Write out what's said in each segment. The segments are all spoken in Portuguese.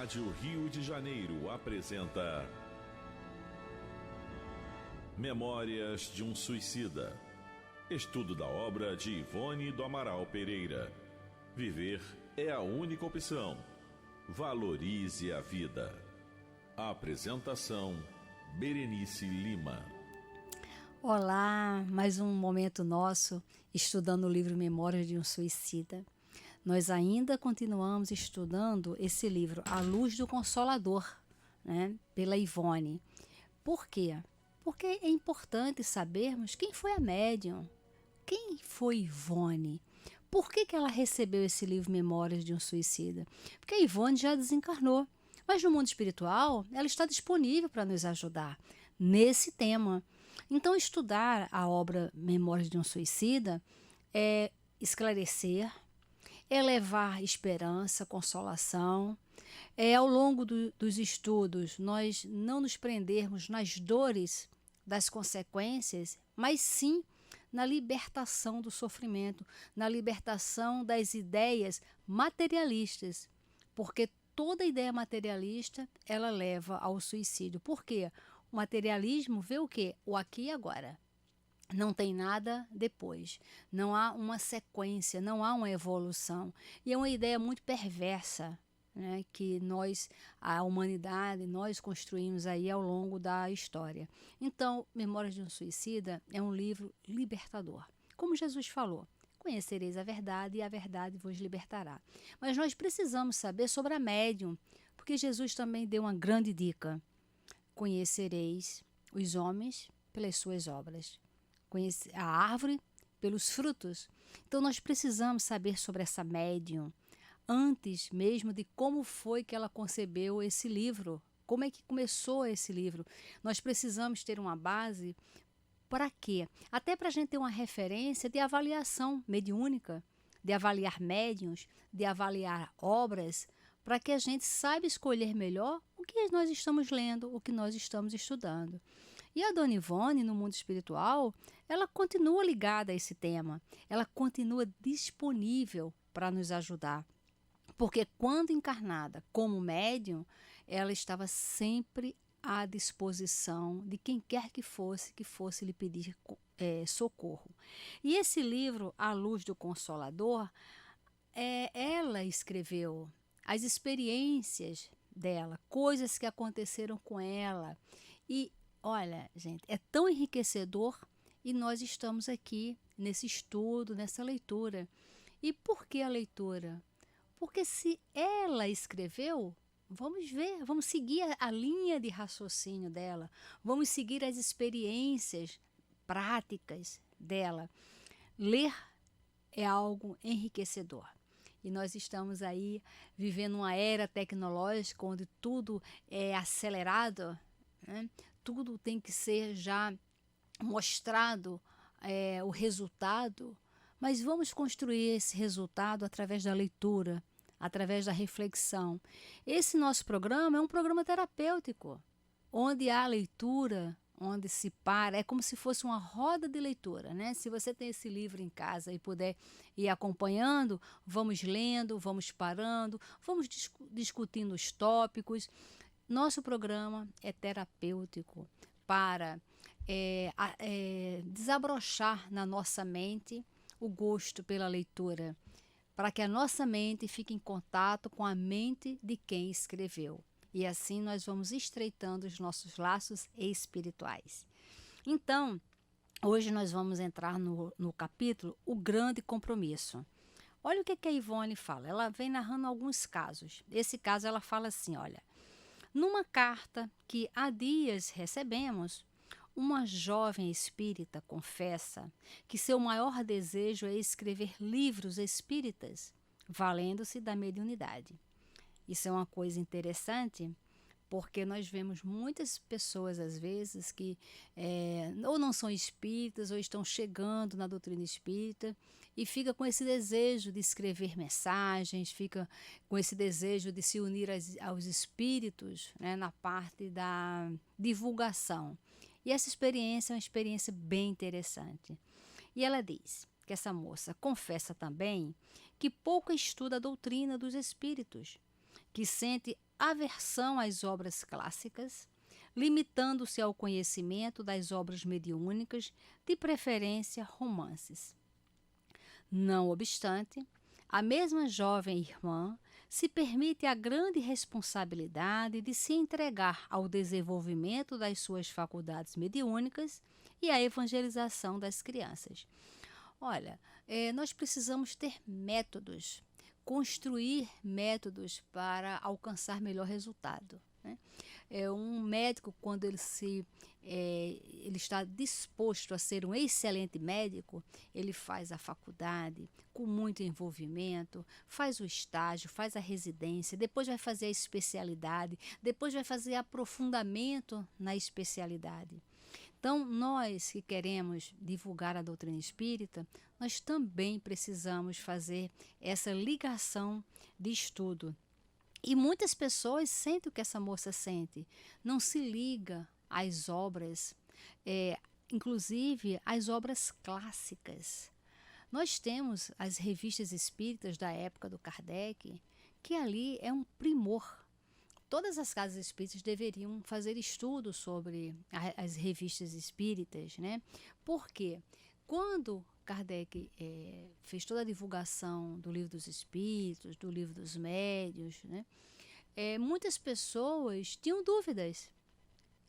Rádio Rio de Janeiro apresenta Memórias de um Suicida. Estudo da obra de Ivone do Amaral Pereira. Viver é a única opção. Valorize a vida. Apresentação: Berenice Lima. Olá, mais um momento nosso estudando o livro Memórias de um Suicida. Nós ainda continuamos estudando esse livro, A Luz do Consolador, né, pela Ivone. Por quê? Porque é importante sabermos quem foi a médium, quem foi Ivone. Por que ela recebeu esse livro Memórias de um Suicida? Porque a Ivone já desencarnou, mas no mundo espiritual ela está disponível para nos ajudar nesse tema. Então, estudar a obra Memórias de um Suicida é esclarecer, é levar esperança, consolação. Ao longo dos estudos, nós não nos prendermos nas dores das consequências, mas sim na libertação do sofrimento, na libertação das ideias materialistas, porque toda ideia materialista, ela leva ao suicídio. Por quê? O materialismo vê o quê? O aqui e agora. Não tem nada depois. Não há uma sequência, não há uma evolução. E é uma ideia muito perversa, né, que nós, a humanidade, nós construímos aí ao longo da história. Então, Memórias de um Suicida é um livro libertador. Como Jesus falou, conhecereis a verdade e a verdade vos libertará. Mas nós precisamos saber sobre a médium, porque Jesus também deu uma grande dica. Conhecereis os homens pelas suas obras. Conhecer a árvore pelos frutos. Então nós precisamos saber sobre essa médium antes mesmo de como foi que ela concebeu esse livro. Como é que começou esse livro? Nós precisamos ter uma base. Para quê? Até para a gente ter uma referência de avaliação mediúnica, de avaliar médiuns, de avaliar obras, para que a gente saiba escolher melhor o que nós estamos lendo, o que nós estamos estudando. E a Dona Ivone, no mundo espiritual, ela continua ligada a esse tema, ela continua disponível para nos ajudar. Porque quando encarnada como médium, ela estava sempre à disposição de quem quer que fosse lhe pedir socorro. E esse livro, A Luz do Consolador, ela escreveu as experiências dela, coisas que aconteceram com ela. E olha, gente, é tão enriquecedor e nós estamos aqui nesse estudo, nessa leitura. E por que a leitura? Porque se ela escreveu, vamos ver, vamos seguir a linha de raciocínio dela, vamos seguir as experiências práticas dela. Ler é algo enriquecedor. E nós estamos aí vivendo uma era tecnológica onde tudo é acelerado, né? Tudo tem que ser já mostrado, o resultado, mas vamos construir esse resultado através da leitura, através da reflexão. Esse nosso programa é um programa terapêutico, onde há leitura, onde se para, é como se fosse uma roda de leitura, né? Se você tem esse livro em casa e puder ir acompanhando, vamos lendo, vamos parando, vamos discutindo os tópicos. Nosso programa é terapêutico para desabrochar na nossa mente o gosto pela leitura, para que a nossa mente fique em contato com a mente de quem escreveu. E assim nós vamos estreitando os nossos laços espirituais. Então, hoje nós vamos entrar no capítulo O Grande Compromisso. Olha o que a Ivone fala. Ela vem narrando alguns casos. Esse caso ela fala assim, olha. Numa carta que há dias recebemos, uma jovem espírita confessa que seu maior desejo é escrever livros espíritas, valendo-se da mediunidade. Isso é uma coisa interessante, porque nós vemos muitas pessoas, às vezes, que ou não são espíritas ou estão chegando na doutrina espírita e fica com esse desejo de escrever mensagens, fica com esse desejo de se unir aos espíritos, né, na parte da divulgação. E essa experiência é uma experiência bem interessante. E ela diz que essa moça confessa também que pouco estuda a doutrina dos espíritos, que sente aversão às obras clássicas, limitando-se ao conhecimento das obras mediúnicas, de preferência romances. Não obstante, a mesma jovem irmã se permite a grande responsabilidade de se entregar ao desenvolvimento das suas faculdades mediúnicas e à evangelização das crianças. Olha, nós precisamos ter métodos, construir métodos para alcançar melhor resultado, né? Um médico, quando ele está disposto a ser um excelente médico, ele faz a faculdade com muito envolvimento, faz o estágio, faz a residência, depois vai fazer a especialidade, depois vai fazer aprofundamento na especialidade. Então, nós que queremos divulgar a doutrina espírita, nós também precisamos fazer essa ligação de estudo. E muitas pessoas sentem o que essa moça sente, não se liga às obras, inclusive às obras clássicas. Nós temos as revistas espíritas da época do Kardec, que ali é um primor. Todas as casas espíritas deveriam fazer estudo sobre as revistas espíritas, né? Porque quando Kardec fez toda a divulgação do Livro dos Espíritos, do Livro dos Médiuns, né? Muitas pessoas tinham dúvidas.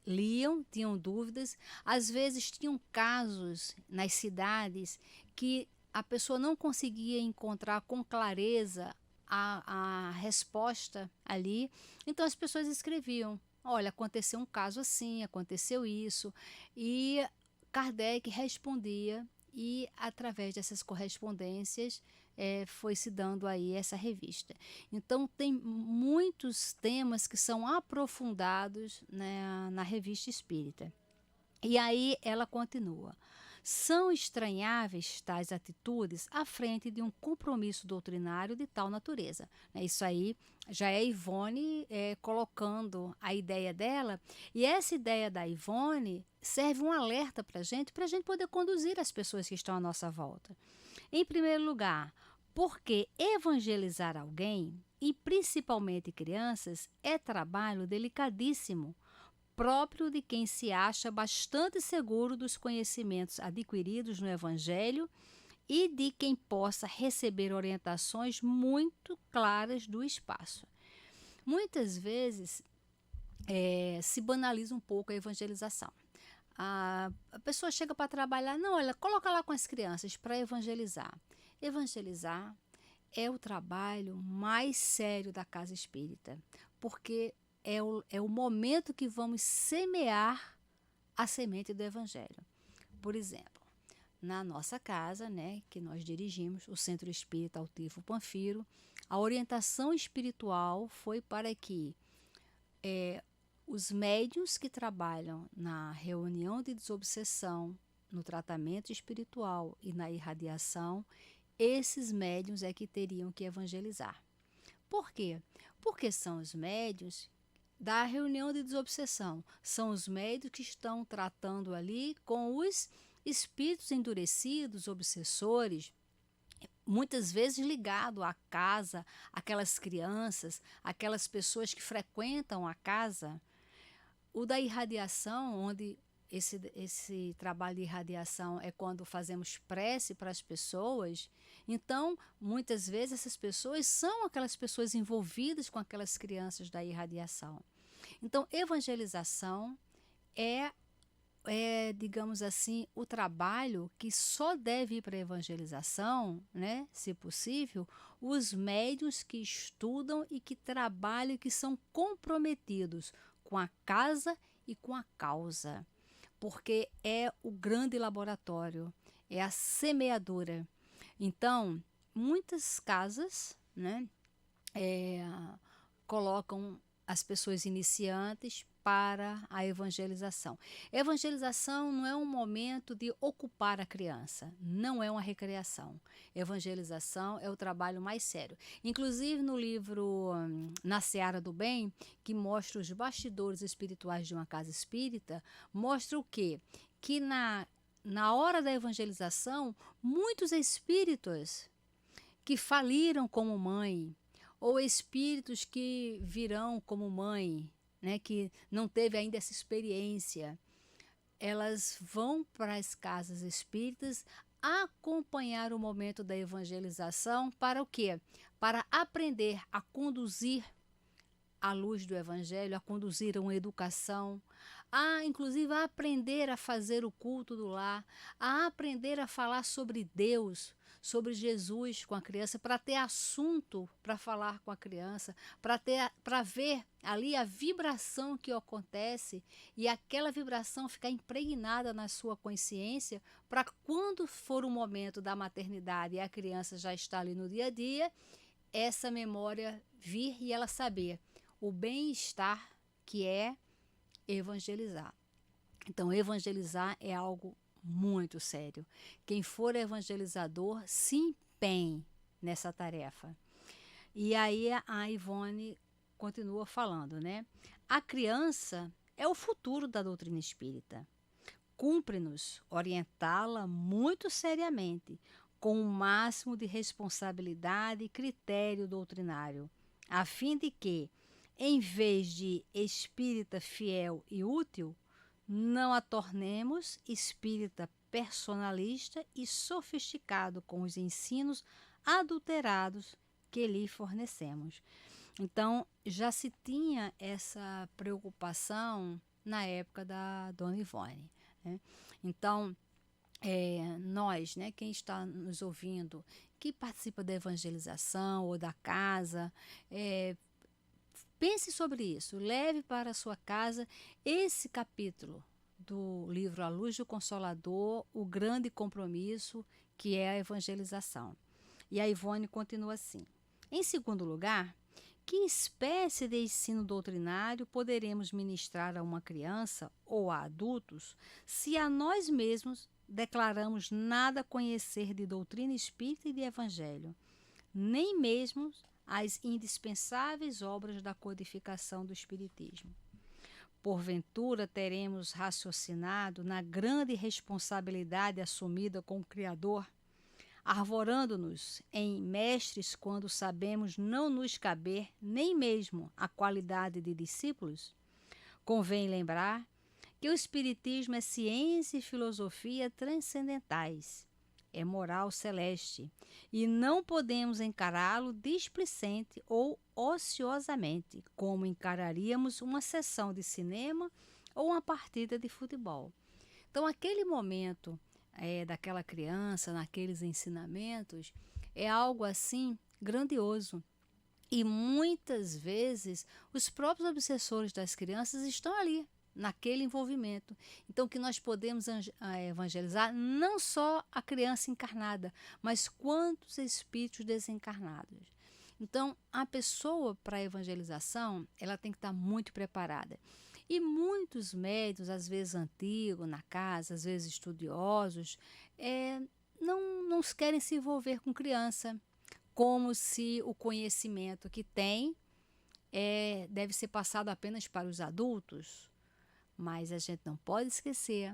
Liam, tinham dúvidas, às vezes tinham casos nas cidades que a pessoa não conseguia encontrar com clareza a resposta ali, então as pessoas escreviam, olha, aconteceu um caso assim, aconteceu isso, e Kardec respondia, e através dessas correspondências foi se dando aí essa revista. Então tem muitos temas que são aprofundados, né, na revista espírita. E aí ela continua. São estranháveis tais atitudes à frente de um compromisso doutrinário de tal natureza. Isso aí já é Ivone colocando a ideia dela, e essa ideia da Ivone serve um alerta para a gente poder conduzir as pessoas que estão à nossa volta. Em primeiro lugar, porque evangelizar alguém, e principalmente crianças, é trabalho delicadíssimo, próprio de quem se acha bastante seguro dos conhecimentos adquiridos no Evangelho e de quem possa receber orientações muito claras do espaço. Muitas vezes se banaliza um pouco a evangelização. A pessoa chega para trabalhar, não, olha, coloca lá com as crianças para evangelizar. Evangelizar é o trabalho mais sério da casa espírita, porque é o momento que vamos semear a semente do Evangelho. Por exemplo, na nossa casa, né, que nós dirigimos, o Centro Espírita Altivo Panfiro, a orientação espiritual foi para que os médiuns que trabalham na reunião de desobsessão, no tratamento espiritual e na irradiação, esses médiuns é que teriam que evangelizar. Por quê? Porque são os médiuns da reunião de desobsessão, são os médiuns que estão tratando ali com os espíritos endurecidos, obsessores, muitas vezes ligado à casa, aquelas crianças, aquelas pessoas que frequentam a casa. O da irradiação, onde esse trabalho de irradiação é quando fazemos prece para as pessoas, então muitas vezes essas pessoas são aquelas pessoas envolvidas com aquelas crianças da irradiação. Então, evangelização digamos assim, o trabalho que só deve ir para a evangelização, né, se possível, os médiuns que estudam e que trabalham, que são comprometidos com a casa e com a causa, porque é o grande laboratório, é a semeadura. Então, muitas casas, né, colocam as pessoas iniciantes para a evangelização. Evangelização não é um momento de ocupar a criança, não é uma recreação. Evangelização é o trabalho mais sério. Inclusive no livro Na Seara do Bem, que mostra os bastidores espirituais de uma casa espírita, mostra o quê? Que na hora da evangelização, muitos espíritos que faliram como mãe, ou espíritos que virão como mãe, né, que não teve ainda essa experiência. Elas vão para as casas espíritas acompanhar o momento da evangelização para o quê? Para aprender a conduzir à luz do Evangelho, a conduzir a uma educação, a inclusive a aprender a fazer o culto do lar, a aprender a falar sobre Deus, sobre Jesus com a criança, para ter assunto para falar com a criança, para ver ali a vibração que acontece e aquela vibração ficar impregnada na sua consciência, para quando for o momento da maternidade e a criança já está ali no dia a dia, essa memória vir e ela saber o bem-estar que é evangelizar. Então, evangelizar é algo muito sério. Quem for evangelizador, se empenhe nessa tarefa. E aí a Ivone continua falando, né? A criança é o futuro da doutrina espírita. Cumpre-nos orientá-la muito seriamente, com o máximo de responsabilidade e critério doutrinário, a fim de que, em vez de espírita fiel e útil, não a tornemos espírita personalista e sofisticado com os ensinos adulterados que lhe fornecemos. Então, já se tinha essa preocupação na época da Dona Ivone, né? Então, nós, né, quem está nos ouvindo, que participa da evangelização ou da casa, pense sobre isso, leve para a sua casa esse capítulo do livro A Luz do Consolador, o grande compromisso que é a evangelização. E a Ivone continua assim. Em segundo lugar, que espécie de ensino doutrinário poderemos ministrar a uma criança ou a adultos se a nós mesmos declaramos nada conhecer de doutrina espírita e de evangelho, nem mesmo as indispensáveis obras da codificação do Espiritismo? Porventura teremos raciocinado na grande responsabilidade assumida com o Criador, arvorando-nos em mestres quando sabemos não nos caber nem mesmo a qualidade de discípulos? Convém lembrar que o Espiritismo é ciência e filosofia transcendentais, é moral celeste, e não podemos encará-lo displicente ou ociosamente, como encararíamos uma sessão de cinema ou uma partida de futebol. Então, aquele momento daquela criança, naqueles ensinamentos, é algo assim grandioso. E muitas vezes os próprios obsessores das crianças estão ali, naquele envolvimento. Então, que nós podemos evangelizar não só a criança encarnada, mas quantos espíritos desencarnados. Então, a pessoa para a evangelização, ela tem que estar muito preparada. E muitos médiuns, às vezes antigos na casa, às vezes estudiosos, não querem se envolver com criança, como se o conhecimento que tem deve ser passado apenas para os adultos. Mas a gente não pode esquecer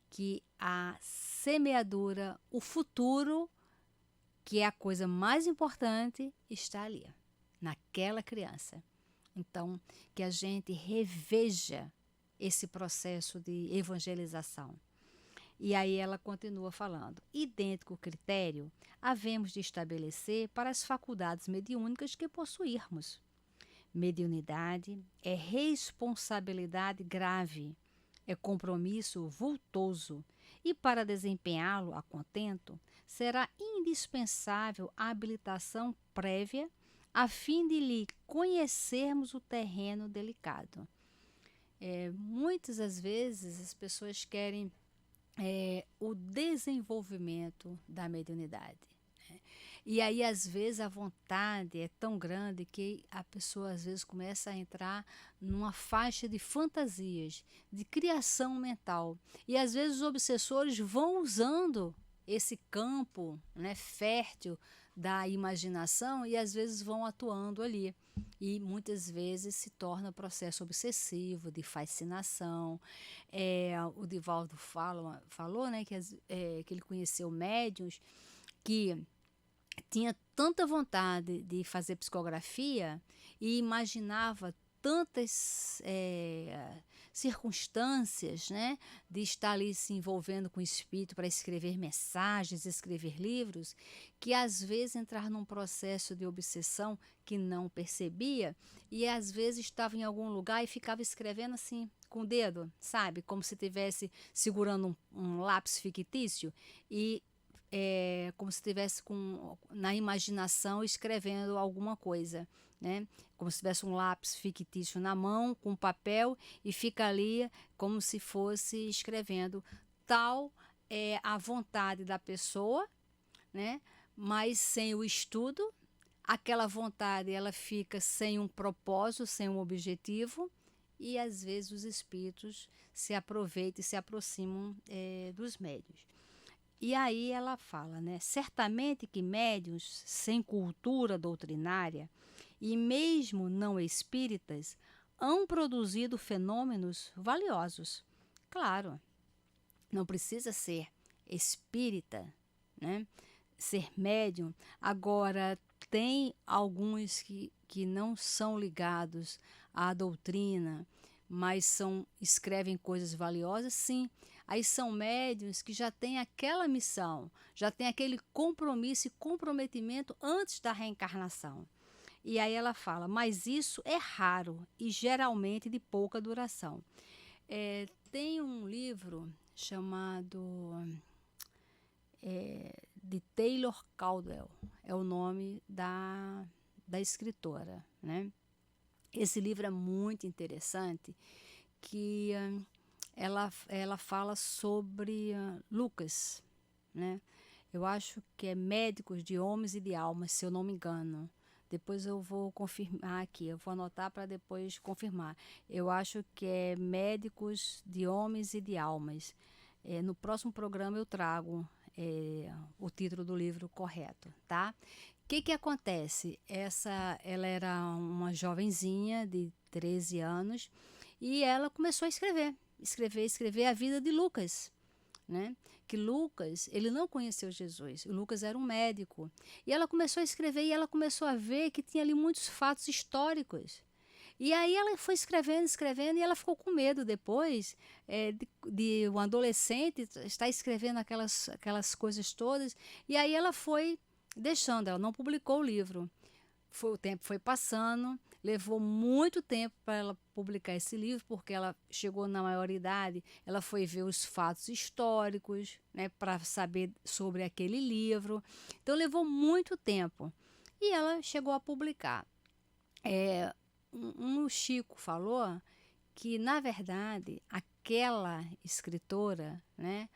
que a semeadura, o futuro, que é a coisa mais importante, está ali, naquela criança. Então, que a gente reveja esse processo de evangelização. E aí ela continua falando. Idêntico critério havemos de estabelecer para as faculdades mediúnicas que possuirmos. Mediunidade é responsabilidade grave, é compromisso vultoso, e para desempenhá-lo a contento, será indispensável a habilitação prévia a fim de lhe conhecermos o terreno delicado. Muitas das vezes as pessoas querem o desenvolvimento da mediunidade. E aí, às vezes, a vontade é tão grande que a pessoa, às vezes, começa a entrar numa faixa de fantasias, de criação mental. E, às vezes, os obsessores vão usando esse campo, né, fértil da imaginação e, às vezes, vão atuando ali. E, muitas vezes, se torna processo obsessivo, de fascinação. O Divaldo falou, né, que ele conheceu médiuns que tinha tanta vontade de fazer psicografia e imaginava tantas circunstâncias, né, de estar ali se envolvendo com o espírito para escrever mensagens, escrever livros, que às vezes entrar num processo de obsessão que não percebia e às vezes estava em algum lugar e ficava escrevendo assim com o dedo, sabe, como se estivesse segurando um lápis fictício e como se estivesse na imaginação escrevendo alguma coisa, né? Como se tivesse um lápis fictício na mão, com papel, e fica ali como se fosse escrevendo. Tal é a vontade da pessoa, né? Mas sem o estudo, aquela vontade ela fica sem um propósito, sem um objetivo, e às vezes os espíritos se aproveitam e se aproximam dos médiuns. E aí ela fala, né? Certamente que médiuns sem cultura doutrinária e mesmo não espíritas hão produzido fenômenos valiosos. Claro, não precisa ser espírita, né? Ser médium. Agora, tem alguns que não são ligados à doutrina, mas escrevem coisas valiosas, sim. Aí são médiuns que já têm aquela missão, já têm aquele compromisso e comprometimento antes da reencarnação. E aí ela fala, mas isso é raro e geralmente de pouca duração. Tem um livro chamado de Taylor Caldwell, é o nome da escritora, né? Esse livro é muito interessante, que ela fala sobre Lucas, né? Eu acho que é Médicos de Homens e de Almas, se eu não me engano. Depois eu vou confirmar aqui, eu vou anotar para depois confirmar. Eu acho que é Médicos de Homens e de Almas. No próximo programa eu trago o título do livro correto, tá? O que acontece? Ela era uma jovenzinha de 13 anos e ela começou a escrever a vida de Lucas, né? Que Lucas, ele não conheceu Jesus, o Lucas era um médico. E ela começou a escrever e ela começou a ver que tinha ali muitos fatos históricos. E aí ela foi escrevendo e ela ficou com medo depois de um adolescente estar escrevendo aquelas coisas todas. E aí ela foi deixando, ela não publicou o livro. O tempo foi passando, levou muito tempo para ela publicar esse livro, porque ela chegou na maioridade, ela foi ver os fatos históricos, né, para saber sobre aquele livro. Então levou muito tempo. E ela chegou a publicar. Um Chico falou que, na verdade, aquela escritora, né,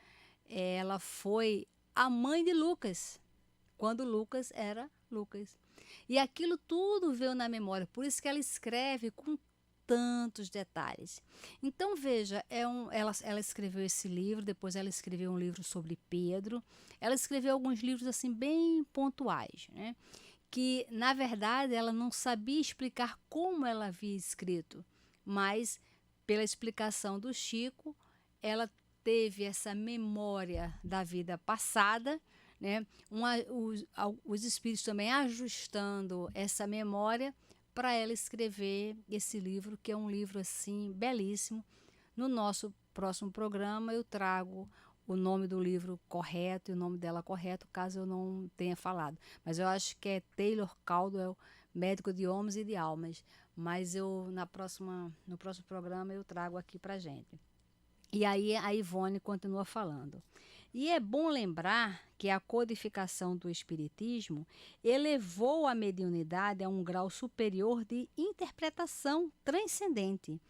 ela foi a mãe de Lucas, quando Lucas era Lucas. E aquilo tudo veio na memória, por isso que ela escreve com tantos detalhes. Então, veja, ela escreveu esse livro, depois ela escreveu um livro sobre Pedro, ela escreveu alguns livros assim bem pontuais, né? Que, na verdade, ela não sabia explicar como ela havia escrito, mas, pela explicação do Chico, ela teve essa memória da vida passada, né? Os espíritos também ajustando essa memória para ela escrever esse livro, que é um livro assim belíssimo. No nosso próximo programa eu trago o nome do livro correto e o nome dela correto, caso eu não tenha falado. Mas eu acho que é Taylor Caldwell, Médico de Homens e de Almas. Mas no próximo programa eu trago aqui para gente. E aí a Ivone continua falando. E é bom lembrar que a codificação do Espiritismo elevou a mediunidade a um grau superior de interpretação transcendente,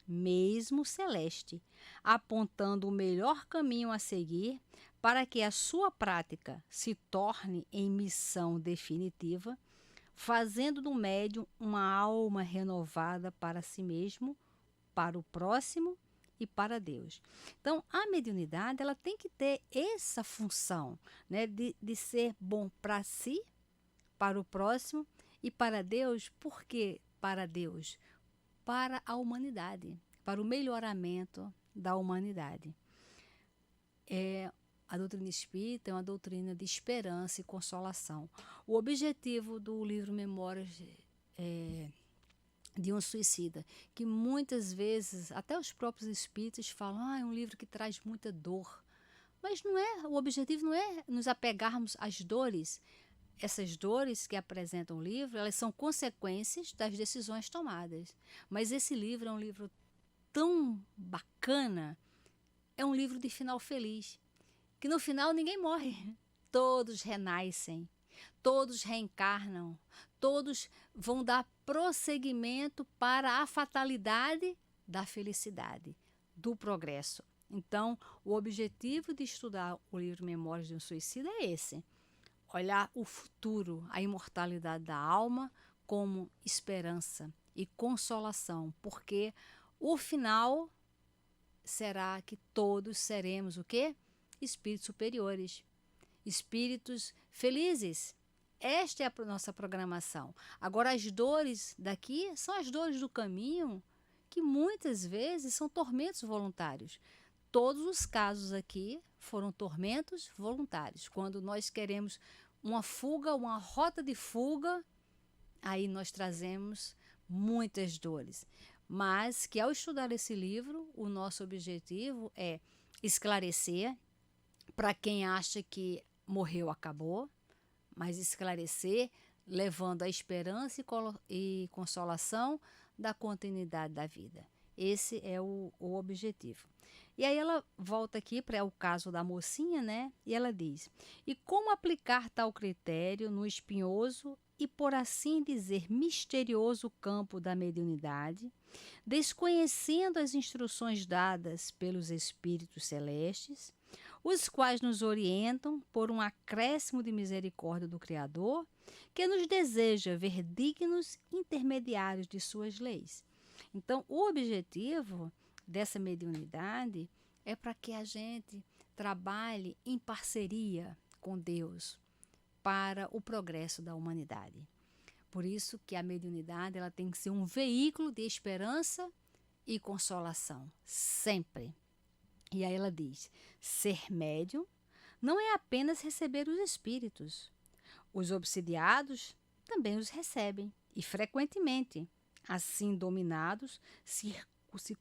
mesmo celeste, apontando o melhor caminho a seguir para que a sua prática se torne em missão definitiva, fazendo do médium uma alma renovada para si mesmo, para o próximo e para Deus. Então, a mediunidade ela tem que ter essa função, né, de ser bom para si, para o próximo e para Deus. Por que para Deus? Para a humanidade, para o melhoramento da humanidade. A doutrina espírita é uma doutrina de esperança e consolação. O objetivo do livro Memórias de um Suicida, que muitas vezes até os próprios espíritas falam, é um livro que traz muita dor. Mas não é, o objetivo não é nos apegarmos às dores. Essas dores que apresentam o livro, elas são consequências das decisões tomadas. Mas esse livro é um livro tão bacana, é um livro de final feliz, que no final ninguém morre. Todos renascem, todos reencarnam, todos vão dar prosseguimento para a fatalidade da felicidade, do progresso. Então, o objetivo de estudar o livro Memórias de um Suicida é esse: olhar o futuro, a imortalidade da alma como esperança e consolação, porque o final será que todos seremos o quê? Espíritos superiores, espíritos felizes. Esta é a nossa programação. Agora, as dores daqui são as dores do caminho, que muitas vezes são tormentos voluntários. Todos os casos aqui foram tormentos voluntários. Quando nós queremos uma fuga, uma rota de fuga, aí nós trazemos muitas dores. Mas que ao estudar esse livro, o nosso objetivo é esclarecer para quem acha que morreu, acabou, mas esclarecer, levando a esperança e consolação da continuidade da vida. Esse é o objetivo. E aí ela volta aqui para o caso da mocinha, né? E ela diz: e como aplicar tal critério no espinhoso e, por assim dizer, misterioso campo da mediunidade, desconhecendo as instruções dadas pelos espíritos celestes, os quais nos orientam por um acréscimo de misericórdia do Criador, que nos deseja ver dignos intermediários de suas leis. Então, o objetivo dessa mediunidade é para que a gente trabalhe em parceria com Deus para o progresso da humanidade. Por isso que a mediunidade ela tem que ser um veículo de esperança e consolação, sempre. E aí ela diz: ser médium não é apenas receber os espíritos. Os obsidiados também os recebem, e frequentemente. Assim dominados, se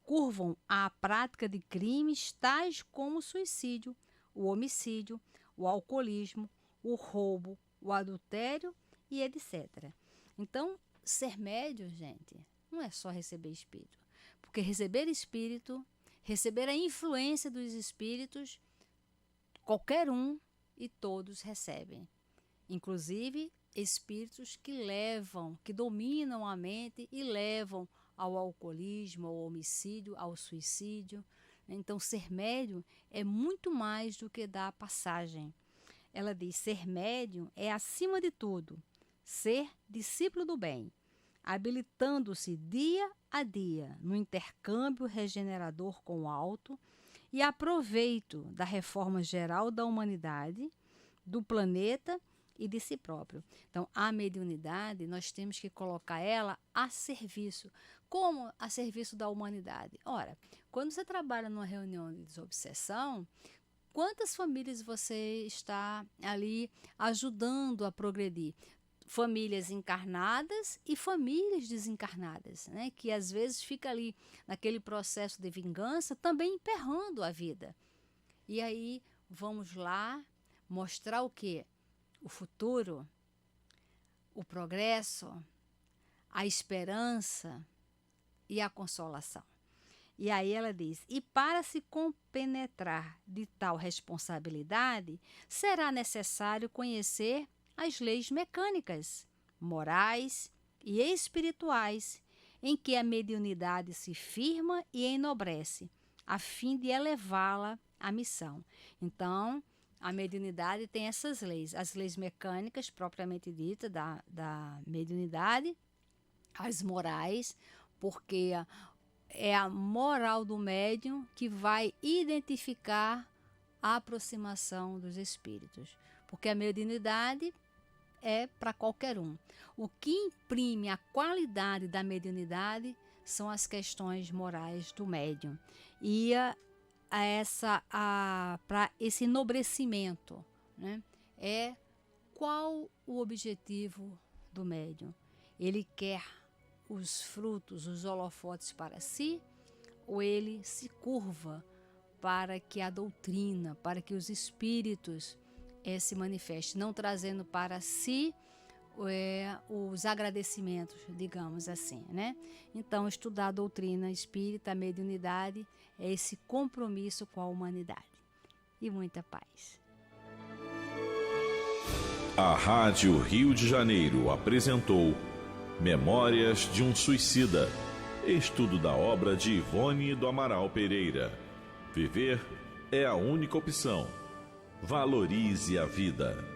curvam à prática de crimes tais como o suicídio, o homicídio, o alcoolismo, o roubo, o adultério e etc. Então, ser médium, gente, não é só receber espírito. Porque receber espírito, receber a influência dos espíritos, qualquer um e todos recebem. Inclusive, espíritos que dominam a mente e levam ao alcoolismo, ao homicídio, ao suicídio. Então, ser médium é muito mais do que dar passagem. Ela diz: ser médium é, acima de tudo, ser discípulo do bem, habilitando-se dia a dia no intercâmbio regenerador com o alto e a proveito da reforma geral da humanidade, do planeta e de si próprio. Então, a mediunidade, nós temos que colocar ela a serviço. Como a serviço da humanidade? Ora, quando você trabalha numa reunião de desobsessão, quantas famílias você está ali ajudando a progredir? Famílias encarnadas e famílias desencarnadas, né? Que às vezes fica ali naquele processo de vingança, também emperrando a vida. E aí, vamos lá mostrar o quê? O futuro, o progresso, a esperança e a consolação. E aí ela diz: e para se compenetrar de tal responsabilidade, será necessário conhecer as leis mecânicas, morais e espirituais, em que a mediunidade se firma e enobrece, a fim de elevá-la à missão. Então, a mediunidade tem essas leis, as leis mecânicas propriamente ditas da mediunidade, as morais, porque é a moral do médium que vai identificar a aproximação dos espíritos, porque a mediunidade é para qualquer um. O que imprime a qualidade da mediunidade são as questões morais do médium e para esse enobrecimento, né? Qual o objetivo do médium? Ele quer os frutos, os holofotes para si, ou ele se curva para que a doutrina, para que os espíritos se manifestem, não trazendo para si os agradecimentos, digamos assim, né? Então, estudar a doutrina espírita, a mediunidade, é esse compromisso com a humanidade. E muita paz. A Rádio Rio de Janeiro apresentou Memórias de um Suicida, estudo da obra de Ivone do Amaral Pereira. Viver é a única opção. Valorize a vida.